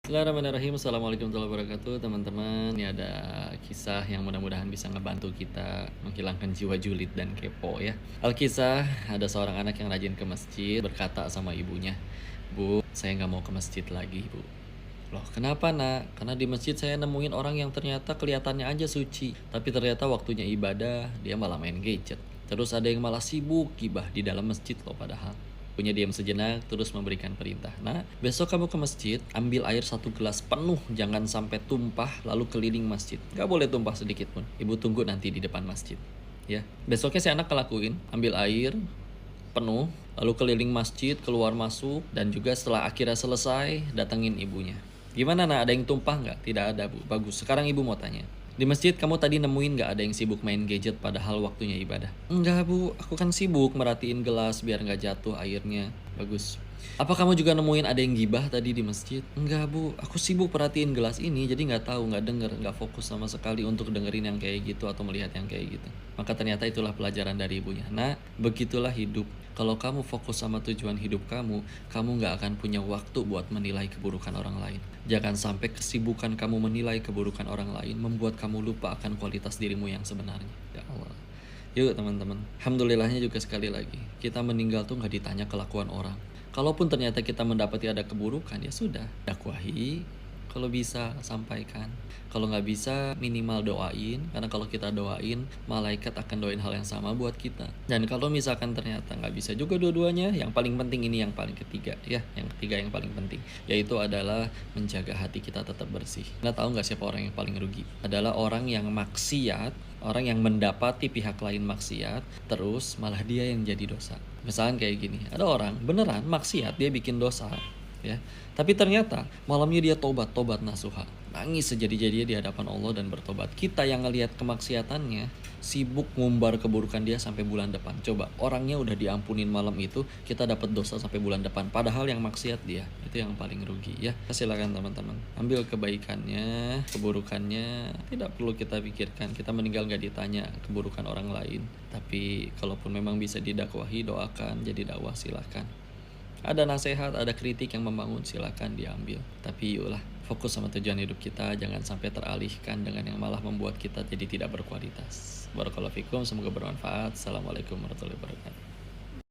Bismillahirrahmanirrahim. Assalamualaikum warahmatullahi wabarakatuh, teman-teman. Ini ada kisah yang mudah-mudahan bisa ngebantu kita menghilangkan jiwa julid dan kepo ya. Alkisah, ada seorang anak yang rajin ke masjid berkata sama ibunya, "Bu, saya nggak mau ke masjid lagi, Bu." "Loh, kenapa, Nak?" "Karena di masjid saya nemuin orang yang ternyata kelihatannya aja suci, tapi ternyata waktunya ibadah dia malah main gadget. Terus ada yang malah sibuk gibah di dalam masjid loh padahal." Punya diam sejenak, terus memberikan perintah. "Nah, besok kamu ke masjid, ambil air 1 gelas penuh, jangan sampai tumpah, lalu keliling masjid. Gak boleh tumpah sedikit pun. Ibu tunggu nanti di depan masjid." Ya, besoknya si anak ngelakuin, ambil air penuh, lalu keliling masjid, keluar masuk, dan juga setelah akhirnya selesai, datengin ibunya. "Gimana, Nak? Ada yang tumpah nggak?" "Tidak ada, Bu." "Bagus. Sekarang ibu mau tanya. Di masjid kamu tadi nemuin nggak ada yang sibuk main gadget padahal waktunya ibadah?" "Enggak, Bu. Aku kan sibuk merhatiin gelas biar nggak jatuh airnya." "Bagus. Apa kamu juga nemuin ada yang gibah tadi di masjid?" "Enggak, Bu. Aku sibuk perhatiin gelas ini jadi nggak tahu, nggak denger, nggak fokus sama sekali untuk dengerin yang kayak gitu atau melihat yang kayak gitu." Maka ternyata itulah pelajaran dari ibunya. "Nah, begitulah hidup. Kalau kamu fokus sama tujuan hidup kamu nggak akan punya waktu buat menilai keburukan orang lain. Jangan sampai kesibukan kamu menilai keburukan orang lain membuat kamu lupa akan kualitas dirimu yang sebenarnya." Ya Allah. Yuk teman-teman, alhamdulillahnya juga sekali lagi, kita meninggal tuh nggak ditanya kelakuan orang. Kalaupun ternyata kita mendapati ada keburukan, ya sudah, dakwahi, kalau bisa sampaikan. Kalau nggak bisa, minimal doain, karena kalau kita doain, malaikat akan doain hal yang sama buat kita. Dan kalau misalkan ternyata nggak bisa juga dua-duanya, yang paling penting ini yang paling ketiga, ya, yang ketiga yang paling penting, yaitu adalah menjaga hati kita tetap bersih. Nggak tahu nggak siapa orang yang paling rugi? Adalah orang yang maksiat, orang yang mendapati pihak lain maksiat, terus malah dia yang jadi dosa. Misalkan kayak gini, ada orang beneran maksiat, dia bikin dosa, ya. Tapi ternyata malamnya dia tobat nasuha, nangis sejadi-jadinya di hadapan Allah dan bertobat. Kita yang ngelihat kemaksiatannya, sibuk ngumbar keburukan dia sampai bulan depan. Coba, orangnya udah diampunin malam itu, kita dapat dosa sampai bulan depan. Padahal yang maksiat dia, itu yang paling rugi ya. Silakan teman-teman, ambil kebaikannya, keburukannya tidak perlu kita pikirkan. Kita meninggal gak ditanya keburukan orang lain. Tapi kalaupun memang bisa didakwahi, doakan, jadi dakwah silahkan. Ada nasihat, ada kritik yang membangun, silakan diambil. Tapi yuklah, fokus sama tujuan hidup kita, jangan sampai teralihkan dengan yang malah membuat kita jadi tidak berkualitas. Barakallahu fikum, semoga bermanfaat. Assalamualaikum warahmatullahi wabarakatuh.